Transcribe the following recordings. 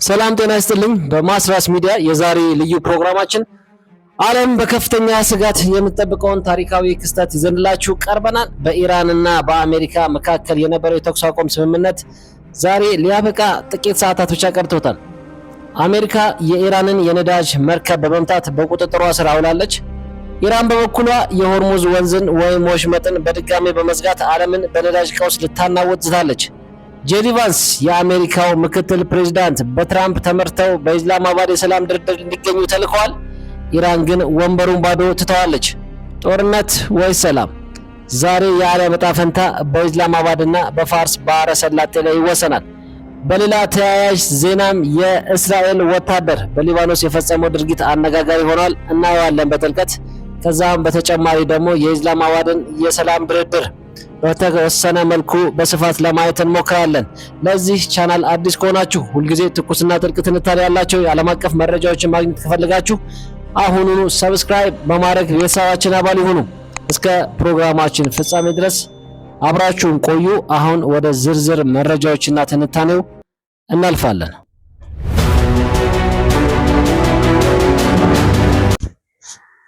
ሰላም ጤና ይስጥልኝ። በማስራስ ሚዲያ የዛሬ ልዩ ፕሮግራማችን ዓለም በከፍተኛ ስጋት የምትጠብቀውን ታሪካዊ ክስተት ይዘንላችሁ ቀርበናል። በኢራንና በአሜሪካ መካከል የነበረው የተኩስ አቁም ስምምነት ዛሬ ሊያበቃ ጥቂት ሰዓታት ብቻ ቀርቶታል። አሜሪካ የኢራንን የነዳጅ መርከብ በመምታት በቁጥጥሯ ስር አውላለች። ኢራን በበኩሏ የሆርሙዝ ወንዝን ወይም ወሽመጥን በድጋሚ በመዝጋት ዓለምን በነዳጅ ቀውስ ልታናወጥ ዝታለች። ጄዲ ቫንስ የአሜሪካው ምክትል ፕሬዝዳንት በትራምፕ ተመርተው በኢስላማባድ የሰላም ድርድር እንዲገኙ ተልከዋል። ኢራን ግን ወንበሩን ባዶ ትተዋለች። ጦርነት ወይስ ሰላም? ዛሬ የዓለም ዕጣ ፈንታ በኢስላማባድና በፋርስ ባህረ ሰላጤ ላይ ይወሰናል። በሌላ ተያያዥ ዜናም የእስራኤል ወታደር በሊባኖስ የፈጸመው ድርጊት አነጋጋሪ ሆኗል። እናየዋለን በጥልቀት። ከዛም በተጨማሪ ደግሞ የኢስላማባድን የሰላም ድርድር በተወሰነ መልኩ በስፋት ለማየት እንሞክራለን። ለዚህ ቻናል አዲስ ከሆናችሁ ሁልጊዜ ትኩስና ጥልቅ ትንታኔ ያላቸው የዓለም አቀፍ መረጃዎችን ማግኘት ከፈልጋችሁ አሁኑኑ ሰብስክራይብ በማድረግ ቤተሰባችን አባል ይሁኑ። እስከ ፕሮግራማችን ፍጻሜ ድረስ አብራችሁን ቆዩ። አሁን ወደ ዝርዝር መረጃዎችና ትንታኔው እናልፋለን።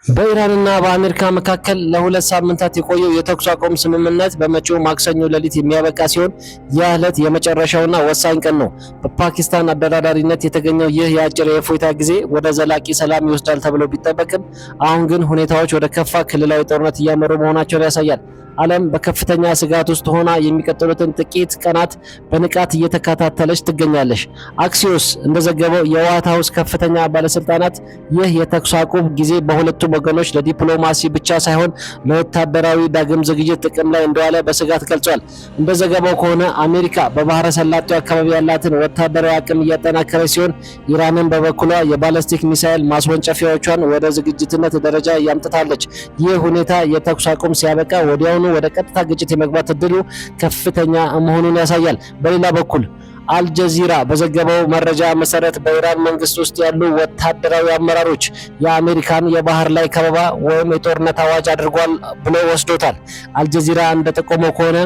በኢራንና በአሜሪካ መካከል ለሁለት ሳምንታት የቆየው የተኩስ አቁም ስምምነት በመጪው ማክሰኞ ሌሊት የሚያበቃ ሲሆን ይህ ዕለት የመጨረሻውና ወሳኝ ቀን ነው። በፓኪስታን አደራዳሪነት የተገኘው ይህ የአጭር የእፎይታ ጊዜ ወደ ዘላቂ ሰላም ይወስዳል ተብሎ ቢጠበቅም አሁን ግን ሁኔታዎች ወደ ከፋ ክልላዊ ጦርነት እያመሩ መሆናቸውን ያሳያል። ዓለም በከፍተኛ ስጋት ውስጥ ሆና የሚቀጥሉትን ጥቂት ቀናት በንቃት እየተከታተለች ትገኛለች። አክሲዮስ እንደዘገበው የዋይት ሀውስ ከፍተኛ ባለስልጣናት ይህ የተኩስ አቁም ጊዜ በሁለቱም ወገኖች ለዲፕሎማሲ ብቻ ሳይሆን ለወታደራዊ ዳግም ዝግጅት ጥቅም ላይ እንደዋለ በስጋት ገልጿል። እንደዘገባው ከሆነ አሜሪካ በባህረ ሰላጤው አካባቢ ያላትን ወታደራዊ አቅም እያጠናከረች ሲሆን፣ ኢራንን በበኩሏ የባለስቲክ ሚሳኤል ማስወንጨፊያዎቿን ወደ ዝግጅትነት ደረጃ ያምጥታለች። ይህ ሁኔታ የተኩስ አቁም ሲያበቃ ወዲያው ወደ ቀጥታ ግጭት የመግባት እድሉ ከፍተኛ መሆኑን ያሳያል። በሌላ በኩል አልጀዚራ በዘገበው መረጃ መሰረት በኢራን መንግስት ውስጥ ያሉ ወታደራዊ አመራሮች የአሜሪካን የባህር ላይ ከበባ ወይም የጦርነት አዋጅ አድርጓል ብሎ ወስዶታል። አልጀዚራ እንደጠቆመው ከሆነ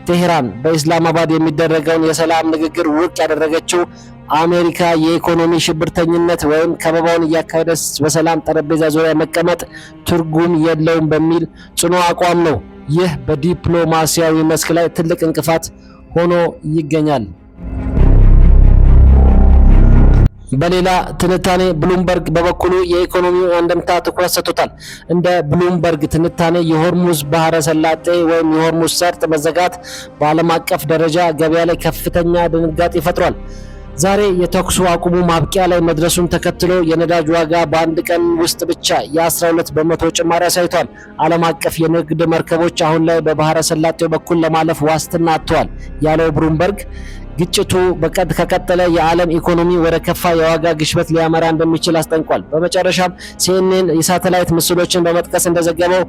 ቴሄራን በኢስላማባድ የሚደረገውን የሰላም ንግግር ውድቅ ያደረገችው አሜሪካ የኢኮኖሚ ሽብርተኝነት ወይም ከበባውን እያካሄደች በሰላም ጠረጴዛ ዙሪያ መቀመጥ ትርጉም የለውም በሚል ጽኑ አቋም ነው። ይህ በዲፕሎማሲያዊ መስክ ላይ ትልቅ እንቅፋት ሆኖ ይገኛል። በሌላ ትንታኔ ብሉምበርግ በበኩሉ የኢኮኖሚው አንድምታ ትኩረት ሰጥቶታል። እንደ ብሉምበርግ ትንታኔ የሆርሙዝ ባህረ ሰላጤ ወይም የሆርሙዝ ሰርጥ መዘጋት በዓለም አቀፍ ደረጃ ገበያ ላይ ከፍተኛ ድንጋጤ ፈጥሯል። ዛሬ የተኩስ አቁሙ ማብቂያ ላይ መድረሱን ተከትሎ የነዳጅ ዋጋ በአንድ ቀን ውስጥ ብቻ የ12 በመቶ ጭማሪ አሳይቷል። ዓለም አቀፍ የንግድ መርከቦች አሁን ላይ በባህረ ሰላጤው በኩል ለማለፍ ዋስትና አጥተዋል ያለው ብሉምበርግ ግጭቱ ከቀጠለ የዓለም ኢኮኖሚ ወደ ከፋ የዋጋ ግሽበት ሊያመራ እንደሚችል አስጠንቋል። በመጨረሻም ሲኤንኤን የሳተላይት ምስሎችን በመጥቀስ እንደዘገበው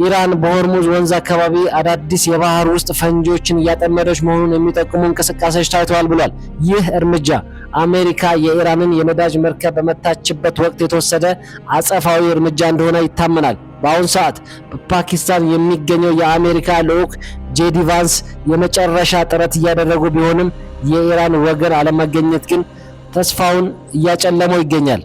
ኢራን በሆርሙዝ ወንዝ አካባቢ አዳዲስ የባህር ውስጥ ፈንጂዎችን እያጠመደች መሆኑን የሚጠቁሙ እንቅስቃሴዎች ታይተዋል ብሏል። ይህ እርምጃ አሜሪካ የኢራንን የነዳጅ መርከብ በመታችበት ወቅት የተወሰደ አጸፋዊ እርምጃ እንደሆነ ይታመናል። በአሁኑ ሰዓት በፓኪስታን የሚገኘው የአሜሪካ ልዑክ ጄዲ ቫንስ የመጨረሻ ጥረት እያደረጉ ቢሆንም የኢራን ወገን አለመገኘት ግን ተስፋውን እያጨለመው ይገኛል።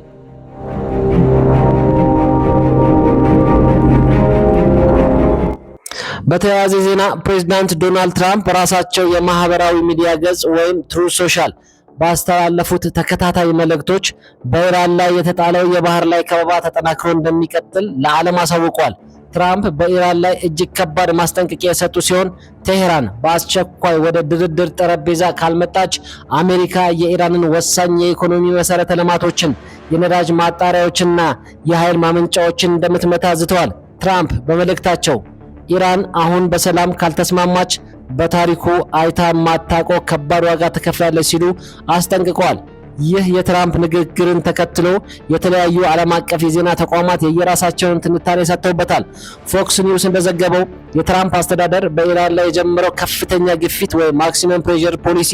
በተያያዘ ዜና ፕሬዝዳንት ዶናልድ ትራምፕ ራሳቸው የማህበራዊ ሚዲያ ገጽ ወይም ትሩ ሶሻል ባስተላለፉት ተከታታይ መልእክቶች በኢራን ላይ የተጣለው የባህር ላይ ከበባ ተጠናክሮ እንደሚቀጥል ለዓለም አሳውቀዋል። ትራምፕ በኢራን ላይ እጅግ ከባድ ማስጠንቀቂያ የሰጡ ሲሆን ቴሄራን በአስቸኳይ ወደ ድርድር ጠረጴዛ ካልመጣች አሜሪካ የኢራንን ወሳኝ የኢኮኖሚ መሰረተ ልማቶችን፣ የነዳጅ ማጣሪያዎችና የኃይል ማመንጫዎችን እንደምትመታ ዝተዋል። ትራምፕ በመልእክታቸው ኢራን አሁን በሰላም ካልተስማማች በታሪኩ አይታ ማታውቀው ከባድ ዋጋ ትከፍላለች ሲሉ አስጠንቅቀዋል። ይህ የትራምፕ ንግግርን ተከትሎ የተለያዩ ዓለም አቀፍ የዜና ተቋማት የየራሳቸውን ትንታኔ ሰጥተውበታል። ፎክስ ኒውስ እንደዘገበው የትራምፕ አስተዳደር በኢራን ላይ የጀመረው ከፍተኛ ግፊት ወይም ማክሲመም ፕሬሸር ፖሊሲ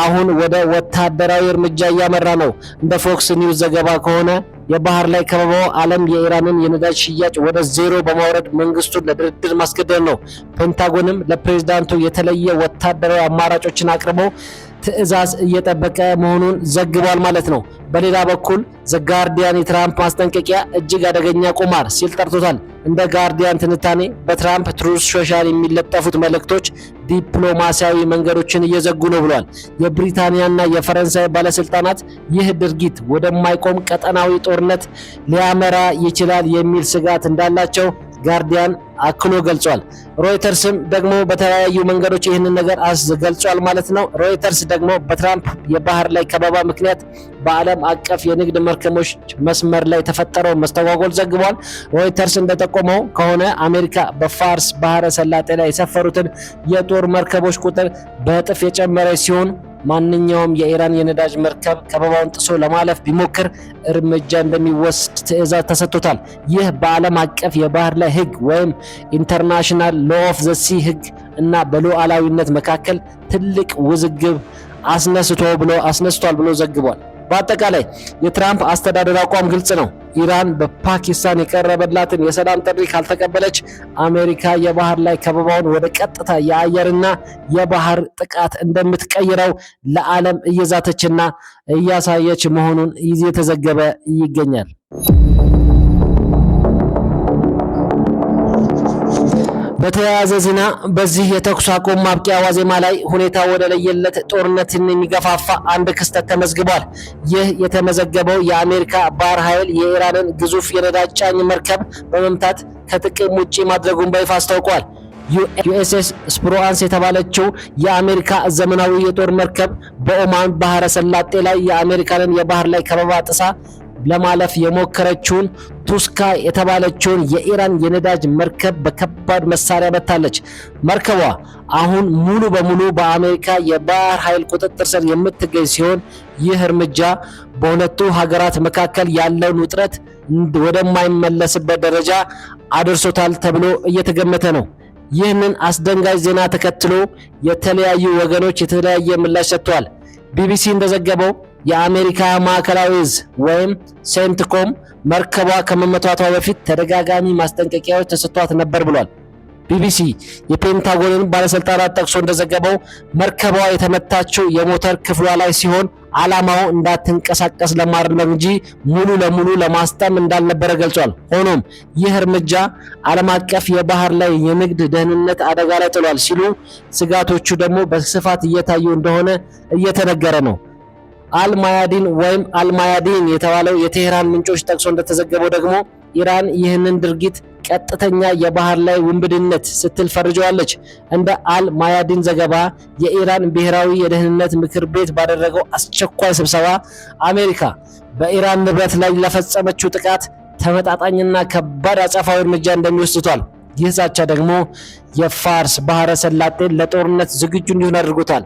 አሁን ወደ ወታደራዊ እርምጃ እያመራ ነው። እንደ ፎክስ ኒውስ ዘገባ ከሆነ የባህር ላይ ከበባው ዓለም የኢራንን የነዳጅ ሽያጭ ወደ ዜሮ በማውረድ መንግስቱን ለድርድር ማስገደድ ነው። ፔንታጎንም ለፕሬዝዳንቱ የተለየ ወታደራዊ አማራጮችን አቅርቦ ትዕዛዝ እየጠበቀ መሆኑን ዘግቧል ማለት ነው። በሌላ በኩል ዘ ጋርዲያን የትራምፕ ማስጠንቀቂያ እጅግ አደገኛ ቁማር ሲል ጠርቶታል። እንደ ጋርዲያን ትንታኔ በትራምፕ ትሩዝ ሶሻል የሚለጠፉት መልእክቶች ዲፕሎማሲያዊ መንገዶችን እየዘጉ ነው ብሏል። የብሪታንያና የፈረንሳይ ባለስልጣናት ይህ ድርጊት ወደማይቆም ቀጠናዊ ጦርነት ሊያመራ ይችላል የሚል ስጋት እንዳላቸው ጋርዲያን አክሎ ገልጿል። ሮይተርስም ደግሞ በተለያዩ መንገዶች ይህንን ነገር ገልጿል ማለት ነው። ሮይተርስ ደግሞ በትራምፕ የባህር ላይ ከበባ ምክንያት በዓለም አቀፍ የንግድ መርከቦች መስመር ላይ የተፈጠረው መስተጓጎል ዘግቧል። ሮይተርስ እንደጠቆመው ከሆነ አሜሪካ በፋርስ ባህረ ሰላጤ ላይ የሰፈሩትን የጦር መርከቦች ቁጥር በእጥፍ የጨመረች ሲሆን ማንኛውም የኢራን የነዳጅ መርከብ ከበባውን ጥሶ ለማለፍ ቢሞክር እርምጃ እንደሚወስድ ትዕዛዝ ተሰጥቶታል። ይህ በዓለም አቀፍ የባህር ላይ ሕግ ወይም ኢንተርናሽናል ሎ ኦፍ ዘ ሲ ሕግ እና በሉዓላዊነት መካከል ትልቅ ውዝግብ አስነስቷል ብሎ ዘግቧል። በአጠቃላይ የትራምፕ አስተዳደር አቋም ግልጽ ነው። ኢራን በፓኪስታን የቀረበላትን የሰላም ጥሪ ካልተቀበለች አሜሪካ የባህር ላይ ከበባውን ወደ ቀጥታ የአየርና የባህር ጥቃት እንደምትቀይረው ለዓለም እየዛተችና እያሳየች መሆኑን እየተዘገበ ይገኛል። በተያያዘ ዜና በዚህ የተኩስ አቁም ማብቂያ ዋዜማ ላይ ሁኔታ ወደ ለየለት ጦርነትን የሚገፋፋ አንድ ክስተት ተመዝግቧል። ይህ የተመዘገበው የአሜሪካ ባህር ኃይል የኢራንን ግዙፍ የነዳጅ ጫኝ መርከብ በመምታት ከጥቅም ውጪ ማድረጉን በይፋ አስታውቋል። ዩኤስኤስ ስፕሮአንስ የተባለችው የአሜሪካ ዘመናዊ የጦር መርከብ በኦማን ባህረ ሰላጤ ላይ የአሜሪካንን የባህር ላይ ከበባ ጥሳ ለማለፍ የሞከረችውን ቱስካ የተባለችውን የኢራን የነዳጅ መርከብ በከባድ መሳሪያ መታለች። መርከቧ አሁን ሙሉ በሙሉ በአሜሪካ የባህር ኃይል ቁጥጥር ስር የምትገኝ ሲሆን ይህ እርምጃ በሁለቱ ሀገራት መካከል ያለውን ውጥረት ወደማይመለስበት ደረጃ አድርሶታል ተብሎ እየተገመተ ነው። ይህንን አስደንጋጭ ዜና ተከትሎ የተለያዩ ወገኖች የተለያየ ምላሽ ሰጥተዋል። ቢቢሲ እንደዘገበው የአሜሪካ ማዕከላዊ እዝ ወይም ሴንትኮም መርከቧ ከመመታቷ በፊት ተደጋጋሚ ማስጠንቀቂያዎች ተሰጥቷት ነበር ብሏል። ቢቢሲ የፔንታጎንን ባለስልጣናት ጠቅሶ እንደዘገበው መርከቧ የተመታችው የሞተር ክፍሏ ላይ ሲሆን ዓላማው እንዳትንቀሳቀስ ለማድረግ እንጂ ሙሉ ለሙሉ ለማስጠም እንዳልነበረ ገልጿል። ሆኖም ይህ እርምጃ ዓለም አቀፍ የባህር ላይ የንግድ ደህንነት አደጋ ላይ ጥሏል ሲሉ ስጋቶቹ ደግሞ በስፋት እየታዩ እንደሆነ እየተነገረ ነው። አልማያዲን ወይም አልማያዲን የተባለው የቴህራን ምንጮች ጠቅሶ እንደተዘገበው ደግሞ ኢራን ይህንን ድርጊት ቀጥተኛ የባህር ላይ ውንብድነት ስትል ፈርጀዋለች። እንደ አልማያዲን ዘገባ የኢራን ብሔራዊ የደህንነት ምክር ቤት ባደረገው አስቸኳይ ስብሰባ አሜሪካ በኢራን ንብረት ላይ ለፈጸመችው ጥቃት ተመጣጣኝና ከባድ አጸፋዊ እርምጃ እንደሚወስዷል። ይህ ዛቻ ደግሞ የፋርስ ባህረ ሰላጤን ለጦርነት ዝግጁ እንዲሆን አድርጎታል።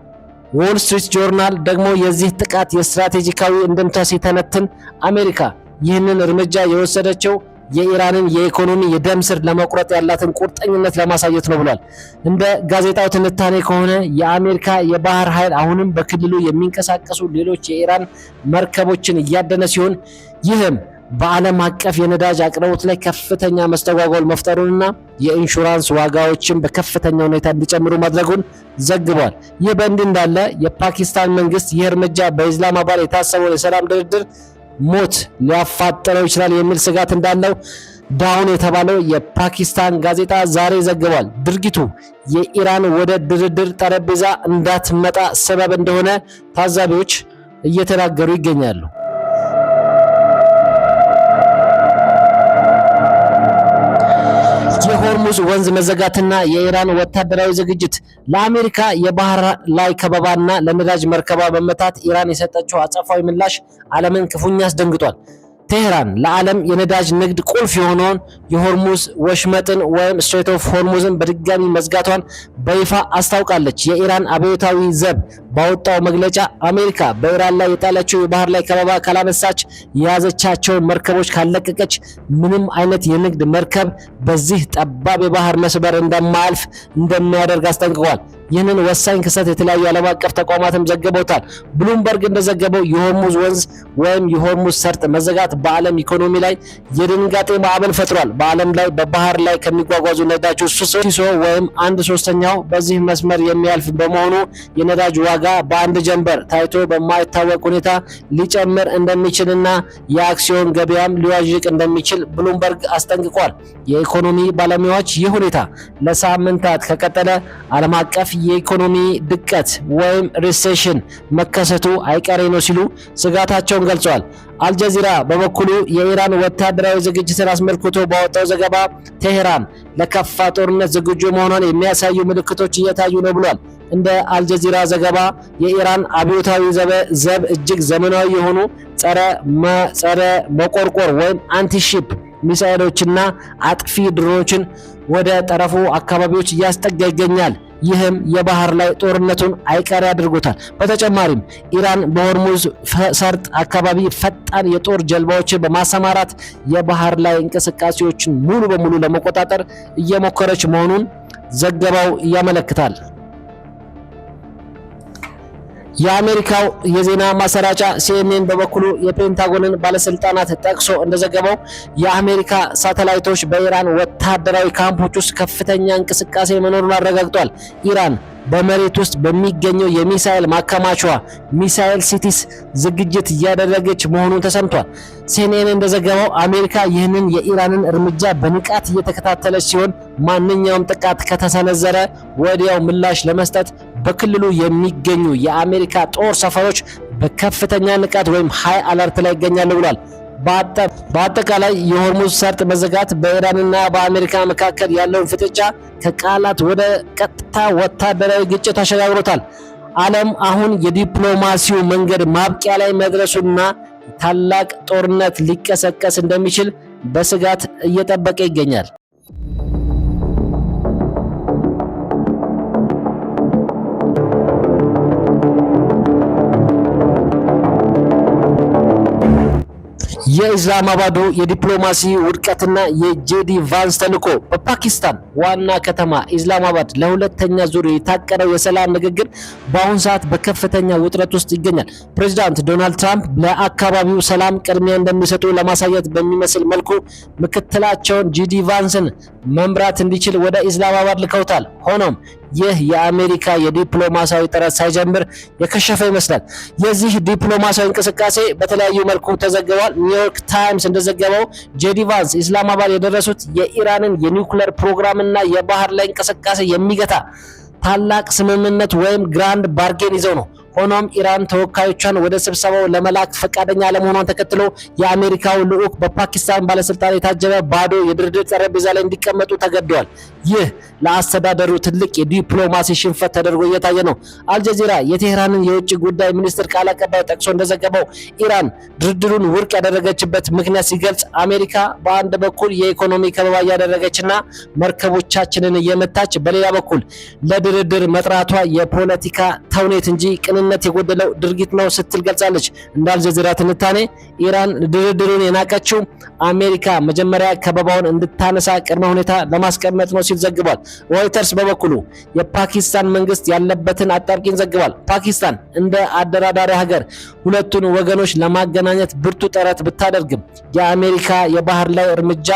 ዎል ስትሪት ጆርናል ደግሞ የዚህ ጥቃት የስትራቴጂካዊ እንድምታ ሲተነትን አሜሪካ ይህንን እርምጃ የወሰደችው የኢራንን የኢኮኖሚ የደም ስር ለመቁረጥ ያላትን ቁርጠኝነት ለማሳየት ነው ብሏል። እንደ ጋዜጣው ትንታኔ ከሆነ የአሜሪካ የባህር ኃይል አሁንም በክልሉ የሚንቀሳቀሱ ሌሎች የኢራን መርከቦችን እያደነ ሲሆን ይህም በዓለም አቀፍ የነዳጅ አቅርቦት ላይ ከፍተኛ መስተጓጎል መፍጠሩንና የኢንሹራንስ ዋጋዎችን በከፍተኛ ሁኔታ እንዲጨምሩ ማድረጉን ዘግቧል። ይህ በእንዲህ እንዳለ የፓኪስታን መንግስት ይህ እርምጃ በኢስላማባድ የታሰበውን የሰላም ድርድር ሞት ሊያፋጥነው ይችላል የሚል ስጋት እንዳለው ዳውን የተባለው የፓኪስታን ጋዜጣ ዛሬ ዘግቧል። ድርጊቱ የኢራን ወደ ድርድር ጠረጴዛ እንዳትመጣ ሰበብ እንደሆነ ታዛቢዎች እየተናገሩ ይገኛሉ። የሆርሙዝ ወንዝ መዘጋትና የኢራን ወታደራዊ ዝግጅት ለአሜሪካ የባህር ላይ ከበባና ለነዳጅ መርከቧ መመታት ኢራን የሰጠችው አጸፋዊ ምላሽ ዓለምን ክፉኛ አስደንግጧል። ቴህራን ለዓለም የነዳጅ ንግድ ቁልፍ የሆነውን የሆርሙዝ ወሽመጥን ወይም ስትሬት ኦፍ ሆርሙዝን በድጋሚ መዝጋቷን በይፋ አስታውቃለች። የኢራን አብዮታዊ ዘብ ባወጣው መግለጫ አሜሪካ በኢራን ላይ የጣለችው የባህር ላይ ከበባ ካላነሳች፣ የያዘቻቸውን መርከቦች ካለቀቀች ምንም አይነት የንግድ መርከብ በዚህ ጠባብ የባህር መስመር እንደማያልፍ እንደሚያደርግ አስጠንቅቋል። ይህንን ወሳኝ ክስተት የተለያዩ ዓለም አቀፍ ተቋማትም ዘግበውታል። ብሉምበርግ እንደዘገበው የሆርሙዝ ወንዝ ወይም የሆርሙዝ ሰርጥ መዘጋት በዓለም ኢኮኖሚ ላይ የድንጋጤ ማዕበል ፈጥሯል። በዓለም ላይ በባህር ላይ ከሚጓጓዙ ነዳጆች ሲሶ ወይም 1/3 በዚህ መስመር የሚያልፍ በመሆኑ የነዳጅ ዋጋ በአንድ ጀንበር ታይቶ በማይታወቅ ሁኔታ ሊጨምር እንደሚችልና የአክሲዮን ገበያም ሊዋዥቅ እንደሚችል ብሉምበርግ አስጠንቅቋል። የኢኮኖሚ ባለሙያዎች ይህ ሁኔታ ለሳምንታት ከቀጠለ ዓለም አቀፍ የኢኮኖሚ ድቀት ወይም ሪሴሽን መከሰቱ አይቀሬ ነው ሲሉ ስጋታቸውን ገልጸዋል። አልጀዚራ በበኩሉ የኢራን ወታደራዊ ዝግጅትን አስመልክቶ ባወጣው ዘገባ ቴሄራን ለከፋ ጦርነት ዝግጁ መሆኗን የሚያሳዩ ምልክቶች እየታዩ ነው ብሏል። እንደ አልጀዚራ ዘገባ የኢራን አብዮታዊ ዘብ እጅግ ዘመናዊ የሆኑ ጸረ መቆርቆር ወይም አንቲሺፕ ሚሳኤሎችና አጥፊ ድሮኖችን ወደ ጠረፉ አካባቢዎች እያስጠጋ ይገኛል። ይህም የባህር ላይ ጦርነቱን አይቀሬ አድርጎታል። በተጨማሪም ኢራን በሆርሙዝ ሰርጥ አካባቢ ፈጣን የጦር ጀልባዎችን በማሰማራት የባህር ላይ እንቅስቃሴዎችን ሙሉ በሙሉ ለመቆጣጠር እየሞከረች መሆኑን ዘገባው ያመለክታል። የአሜሪካው የዜና ማሰራጫ CNN በበኩሉ የፔንታጎንን ባለስልጣናት ጠቅሶ እንደዘገበው የአሜሪካ ሳተላይቶች በኢራን ወታደራዊ ካምፖች ውስጥ ከፍተኛ እንቅስቃሴ መኖሩን አረጋግጧል። ኢራን በመሬት ውስጥ በሚገኘው የሚሳኤል ማከማቻዋ ሚሳኤል ሲቲስ ዝግጅት እያደረገች መሆኑን ተሰምቷል። CNN እንደዘገበው አሜሪካ ይህንን የኢራንን እርምጃ በንቃት እየተከታተለች ሲሆን ማንኛውም ጥቃት ከተሰነዘረ ወዲያው ምላሽ ለመስጠት በክልሉ የሚገኙ የአሜሪካ ጦር ሰፈሮች በከፍተኛ ንቃት ወይም ሃይ አለርት ላይ ይገኛሉ ብሏል። በአጠቃላይ የሆርሙዝ ሰርጥ መዘጋት በኢራንና በአሜሪካ መካከል ያለውን ፍጥጫ ከቃላት ወደ ቀጥታ ወታደራዊ ግጭት አሸጋግሮታል። ዓለም አሁን የዲፕሎማሲው መንገድ ማብቂያ ላይ መድረሱና ታላቅ ጦርነት ሊቀሰቀስ እንደሚችል በስጋት እየጠበቀ ይገኛል። የኢስላማባዱ የዲፕሎማሲ ውድቀትና የጄዲ ቫንስ ተልዕኮ በፓኪስታን ዋና ከተማ ኢስላማባድ ለሁለተኛ ዙር የታቀደው የሰላም ንግግር በአሁኑ ሰዓት በከፍተኛ ውጥረት ውስጥ ይገኛል። ፕሬዚዳንት ዶናልድ ትራምፕ ለአካባቢው ሰላም ቅድሚያ እንደሚሰጡ ለማሳየት በሚመስል መልኩ ምክትላቸውን ጄዲ ቫንስን መምራት እንዲችል ወደ ኢስላማባድ ልከውታል። ሆኖም ይህ የአሜሪካ የዲፕሎማሲያዊ ጥረት ሳይጀምር የከሸፈ ይመስላል። የዚህ ዲፕሎማሲያዊ እንቅስቃሴ በተለያዩ መልኩ ተዘግቧል። ኒውዮርክ ታይምስ እንደዘገበው ጄዲ ቫንስ ኢስላማባድ የደረሱት የኢራንን የኒውክሌር ፕሮግራምና የባህር ላይ እንቅስቃሴ የሚገታ ታላቅ ስምምነት ወይም ግራንድ ባርጌን ይዘው ነው። ሆኖም ኢራን ተወካዮቿን ወደ ስብሰባው ለመላክ ፈቃደኛ አለመሆኗን ተከትሎ የአሜሪካው ልዑክ በፓኪስታን ባለስልጣን የታጀበ ባዶ የድርድር ጠረጴዛ ላይ እንዲቀመጡ ተገደዋል። ይህ ለአስተዳደሩ ትልቅ የዲፕሎማሲ ሽንፈት ተደርጎ እየታየ ነው። አልጀዚራ የቴህራንን የውጭ ጉዳይ ሚኒስትር ቃል አቀባይ ጠቅሶ እንደዘገበው ኢራን ድርድሩን ውድቅ ያደረገችበት ምክንያት ሲገልጽ አሜሪካ በአንድ በኩል የኢኮኖሚ ከበባ እያደረገችና መርከቦቻችንን እየመታች፣ በሌላ በኩል ለድርድር መጥራቷ የፖለቲካ ተውኔት እንጂ ቅንነት የጎደለው ድርጊት ነው ስትል ገልጻለች። እንደ አልጀዚራ ትንታኔ ኢራን ድርድሩን የናቀችው አሜሪካ መጀመሪያ ከበባውን እንድታነሳ ቅድመ ሁኔታ ለማስቀመጥ ነው ሲል ዘግቧል። ሮይተርስ በበኩሉ የፓኪስታን መንግስት ያለበትን አጣብቂኝ ዘግቧል። ፓኪስታን እንደ አደራዳሪ ሀገር ሁለቱን ወገኖች ለማገናኘት ብርቱ ጥረት ብታደርግም የአሜሪካ የባህር ላይ እርምጃ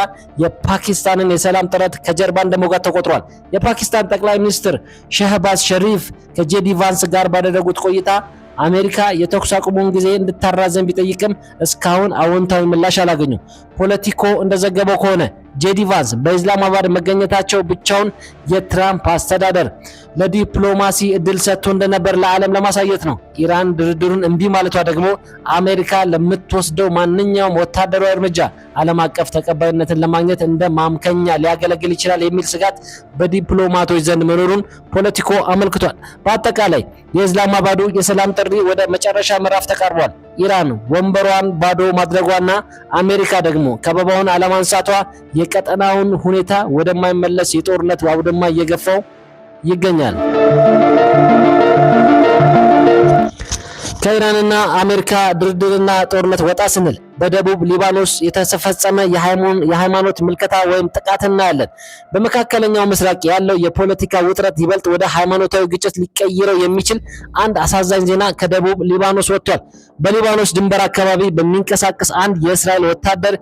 የፓኪስታንን የሰላም ጥረት ከጀርባ እንደመውጋት ተቆጥሯል። የፓኪስታን ጠቅላይ ሚኒስትር ሸህባዝ ሸሪፍ ከጄዲ ቫንስ ጋር ባደረጉት ቆይታ አሜሪካ የተኩስ አቁሙን ጊዜ እንድታራዘም ቢጠይቅም እስካሁን አዎንታዊ ምላሽ አላገኙም። ፖለቲኮ እንደዘገበው ከሆነ ጄዲ ቫንስ በኢስላማባድ መገኘታቸው ብቻውን የትራምፕ አስተዳደር ለዲፕሎማሲ እድል ሰጥቶ እንደነበር ለዓለም ለማሳየት ነው። ኢራን ድርድሩን እምቢ ማለቷ ደግሞ አሜሪካ ለምትወስደው ማንኛውም ወታደራዊ እርምጃ ዓለም አቀፍ ተቀባይነትን ለማግኘት እንደ ማምከኛ ሊያገለግል ይችላል የሚል ስጋት በዲፕሎማቶች ዘንድ መኖሩን ፖለቲኮ አመልክቷል። በአጠቃላይ የኢስላማባዱ የሰላም ጥሪ ወደ መጨረሻ ምዕራፍ ተቃርቧል። ኢራን ወንበሯን ባዶ ማድረጓና አሜሪካ ደግሞ ከበባውን አለማንሳቷ የቀጠናውን ሁኔታ ወደማይመለስ የጦርነት አውድማ እየገፋው ይገኛል። ከኢራንና አሜሪካ ድርድርና ጦርነት ወጣ ስንል በደቡብ ሊባኖስ የተፈጸመ የሃይማኖት ምልከታ ወይም ጥቃት እናያለን። በመካከለኛው ምስራቅ ያለው የፖለቲካ ውጥረት ይበልጥ ወደ ሃይማኖታዊ ግጭት ሊቀይረው የሚችል አንድ አሳዛኝ ዜና ከደቡብ ሊባኖስ ወጥቷል። በሊባኖስ ድንበር አካባቢ በሚንቀሳቀስ አንድ የእስራኤል ወታደር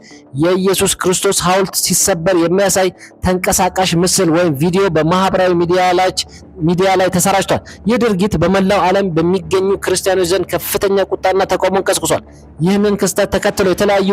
የኢየሱስ ክርስቶስ ሐውልት ሲሰበር የሚያሳይ ተንቀሳቃሽ ምስል ወይም ቪዲዮ በማህበራዊ ሚዲያ ላይ ሚዲያ ላይ ተሰራጭቷል። ይህ ድርጊት በመላው ዓለም በሚገኙ ክርስቲያኖች ዘንድ ከፍተኛ ቁጣና ተቃውሞን ቀስቅሷል። ይህንን ክስተት ተከትሎ የተለያዩ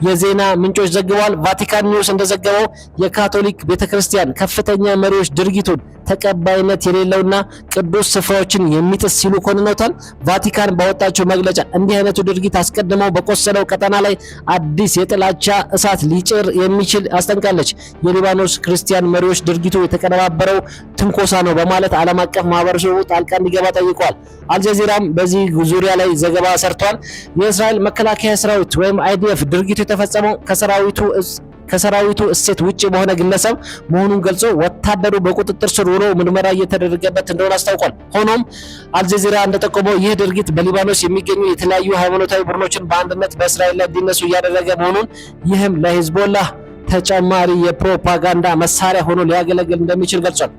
የዜና ምንጮች ዘግበዋል። ቫቲካን ኒውስ እንደዘገበው የካቶሊክ ቤተክርስቲያን ከፍተኛ መሪዎች ድርጊቱን ተቀባይነት የሌለውና ቅዱስ ስፍራዎችን የሚጥስ ሲሉ ኮንነውታል። ቫቲካን ባወጣቸው መግለጫ እንዲህ አይነቱ ድርጊት አስቀድመው በቆሰለው ቀጠና ላይ አዲስ የጥላቻ እሳት ሊጭር የሚችል አስጠንቃለች። የሊባኖስ ክርስቲያን መሪዎች ድርጊቱ የተቀነባበረው ትንኮሳ ነው በማለት ዓለም አቀፍ ማህበረሰቡ ጣልቃ እንዲገባ ጠይቋል። አልጀዚራም በዚህ ዙሪያ ላይ ዘገባ ሰርቷል። የእስራኤል መከላከያ ሰራዊት ወይም አይዲኤፍ ድርጊቱ የተፈጸመው ከሰራዊቱ እሴት ውጪ በሆነ ግለሰብ መሆኑን ገልጾ ወታደሩ በቁጥጥር ስር ውሎ ምርመራ እየተደረገበት እንደሆነ አስታውቋል። ሆኖም አልጀዚራ እንደጠቆመው ይህ ድርጊት በሊባኖስ የሚገኙ የተለያዩ ሃይማኖታዊ ቡድኖችን በአንድነት በእስራኤል ላይ እንዲነሱ እያደረገ መሆኑን፣ ይህም ለሂዝቦላህ ተጨማሪ የፕሮፓጋንዳ መሳሪያ ሆኖ ሊያገለግል እንደሚችል ገልጿል።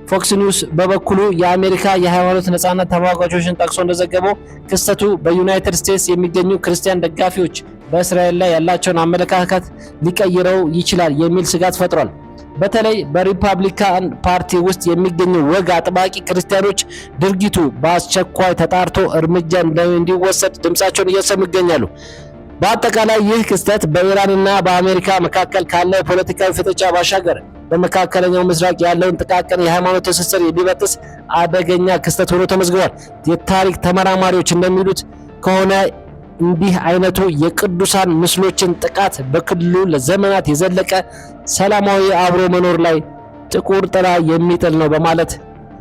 ፎክስ ኒውስ በበኩሉ የአሜሪካ የሃይማኖት ነጻነት ተሟጋቾችን ጠቅሶ እንደዘገበው ክስተቱ በዩናይትድ ስቴትስ የሚገኙ ክርስቲያን ደጋፊዎች በእስራኤል ላይ ያላቸውን አመለካከት ሊቀይረው ይችላል የሚል ስጋት ፈጥሯል። በተለይ በሪፐብሊካን ፓርቲ ውስጥ የሚገኙ ወግ አጥባቂ ክርስቲያኖች ድርጊቱ በአስቸኳይ ተጣርቶ እርምጃ እንዲወሰድ ድምጻቸውን እያሰሙ ይገኛሉ። በአጠቃላይ ይህ ክስተት በኢራንና በአሜሪካ መካከል ካለው ፖለቲካዊ ፍጥጫ ባሻገር በመካከለኛው ምስራቅ ያለውን ጥቃቅን የሃይማኖት ትስስር የሚበጥስ አደገኛ ክስተት ሆኖ ተመዝግቧል። የታሪክ ተመራማሪዎች እንደሚሉት ከሆነ እንዲህ አይነቱ የቅዱሳን ምስሎችን ጥቃት በክልሉ ለዘመናት የዘለቀ ሰላማዊ አብሮ መኖር ላይ ጥቁር ጥላ የሚጥል ነው በማለት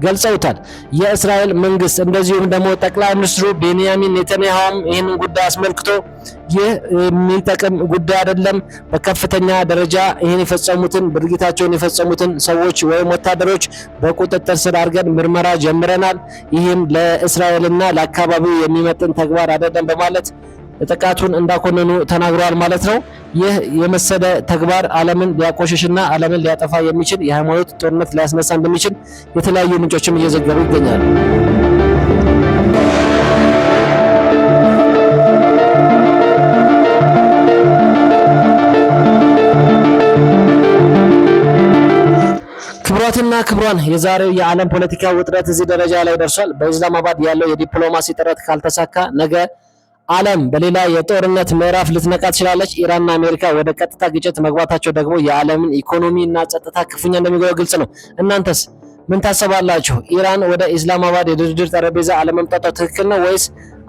ገልጸውታል። የእስራኤል መንግስት እንደዚሁም ደግሞ ጠቅላይ ሚኒስትሩ ቤንያሚን ኔታንያሁም ይህንን ጉዳይ አስመልክቶ ይህ የሚጠቅም ጉዳይ አይደለም፣ በከፍተኛ ደረጃ ይህን ድርጊታቸውን የፈጸሙትን ሰዎች ወይም ወታደሮች በቁጥጥር ስር አድርገን ምርመራ ጀምረናል፣ ይህም ለእስራኤልና ለአካባቢው የሚመጥን ተግባር አይደለም በማለት ጥቃቱን እንዳኮነኑ ተናግረዋል ማለት ነው። ይህ የመሰለ ተግባር ዓለምን ሊያቆሽሽና ዓለምን ሊያጠፋ የሚችል የሃይማኖት ጦርነት ሊያስነሳ እንደሚችል የተለያዩ ምንጮችም እየዘገቡ ይገኛሉ። ክቡራትና ክቡራን የዛሬው የዓለም ፖለቲካ ውጥረት እዚህ ደረጃ ላይ ደርሷል። በኢስላማባድ ያለው የዲፕሎማሲ ጥረት ካልተሳካ ነገ ዓለም በሌላ የጦርነት ምዕራፍ ልትነቃ ትችላለች። ኢራንና አሜሪካ ወደ ቀጥታ ግጭት መግባታቸው ደግሞ የዓለምን ኢኮኖሚና ጸጥታ ክፉኛ እንደሚጎዳ ግልጽ ነው። እናንተስ ምን ታስባላችሁ? ኢራን ወደ ኢስላማባድ የድርድር ጠረጴዛ አለመምጣቷ ትክክል ነው ወይስ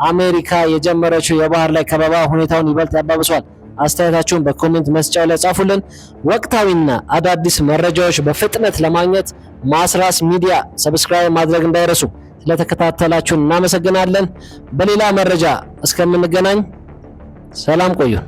አሜሪካ የጀመረችው የባህር ላይ ከበባ ሁኔታውን ይበልጥ ያባብሷል? አስተያየታችሁን በኮሜንት መስጫው ላይ ጻፉልን። ወቅታዊና አዳዲስ መረጃዎች በፍጥነት ለማግኘት ማስራስ ሚዲያ ሰብስክራይብ ማድረግ እንዳይረሱ። ስለተከታተላችሁን እናመሰግናለን። በሌላ መረጃ እስከምንገናኝ ሰላም ቆዩን።